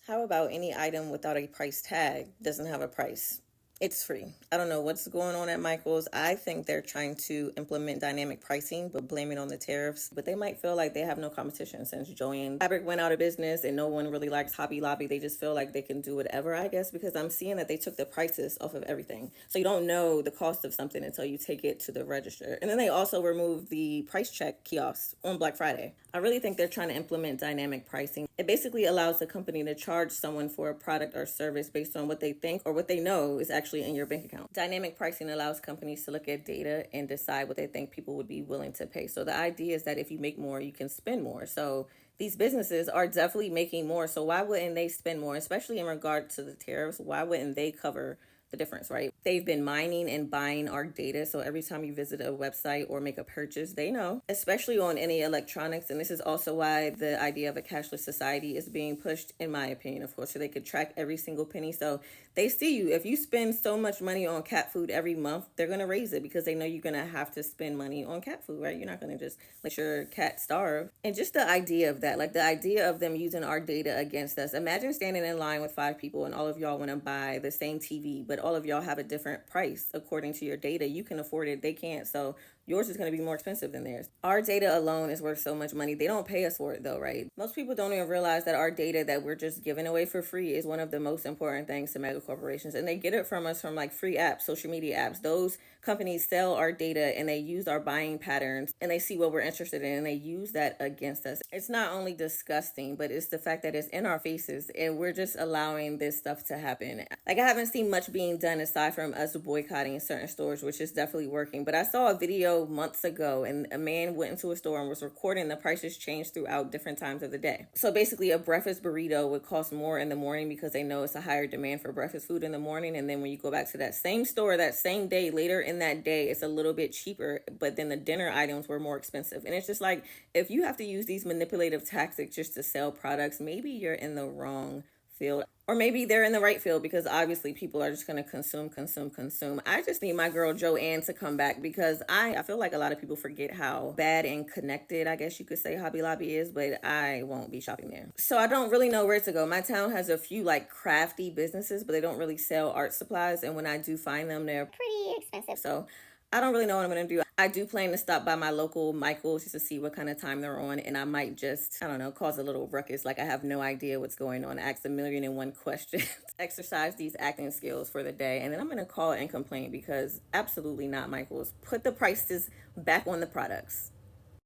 How about any item without a price tag doesn't have a price? It's free. I don't know what's going on at Michael's. I think they're trying to implement dynamic pricing, but blame it on the tariffs. But they might feel like they have no competition since JoAnne Fabric went out of business and no one really likes Hobby Lobby. They just feel like they can do whatever, I guess, because I'm seeing that they took the prices off of everything. So you don't know the cost of something until you take it to the register. And then they also removed the price check kiosks on Black Friday. I really think they're trying to implement dynamic pricing. It basically allows the company to charge someone for a product or service based on what they think or what they know is actually in your bank account. Dynamic pricing allows companies to look at data and decide what they think people would be willing to pay. So the idea is that if you make more, you can spend more. So these businesses are definitely making more. So why wouldn't they spend more, especially in regard to the tariffs? Why wouldn't they cover the difference, right? They've been mining and buying our data. So every time you visit a website or make a purchase, they know, especially on any electronics. And this is also why the idea of a cashless society is being pushed, in my opinion, of course, so they could track every single penny. So they see you. If you spend so much money on cat food every month, they're going to raise it because they know you're going to have to spend money on cat food, right? You're not going to just let your cat starve. And just the idea of that, like the idea of them using our data against us. Imagine standing in line with 5 people and all of y'all want to buy the same TV, but all of y'all have a different price according to your data. You can afford it, they can't. So yours is going to be more expensive than theirs. Our data alone is worth so much money. They don't pay us for it though, right? Most people don't even realize that our data that we're just giving away for free is one of the most important things to mega corporations. And they get it from us from like free apps, social media apps. Those companies sell our data and they use our buying patterns and they see what we're interested in and they use that against us. It's not only disgusting, but it's the fact that it's in our faces and we're just allowing this stuff to happen. Like I haven't seen much being done aside from us boycotting certain stores, which is definitely working. But I saw a video months ago and a man went into a store and was recording the prices change throughout different times of the day. So basically a breakfast burrito would cost more in the morning because they know it's a higher demand for breakfast food in the morning. And then when you go back to that same store that same day, later in that day, it's a little bit cheaper, but then the dinner items were more expensive. And it's just like, if you have to use these manipulative tactics just to sell products, maybe you're in the wrong field. Or maybe they're in the right field because obviously people are just going to consume. I just need my girl JoAnne to come back because I feel like a lot of people forget how bad and connected, I guess you could say, Hobby Lobby is, but I won't be shopping there. So I don't really know where to go. My town has a few like crafty businesses, but they don't really sell art supplies. And when I do find them, they're pretty expensive. So I don't really know what I'm going to do. I do plan to stop by my local Michael's just to see what kind of time they're on. And I might just, I don't know, cause a little ruckus. Like I have no idea what's going on. Ask a million and one questions. Exercise these acting skills for the day. And then I'm going to call and complain because absolutely not Michael's. Put the prices back on the products.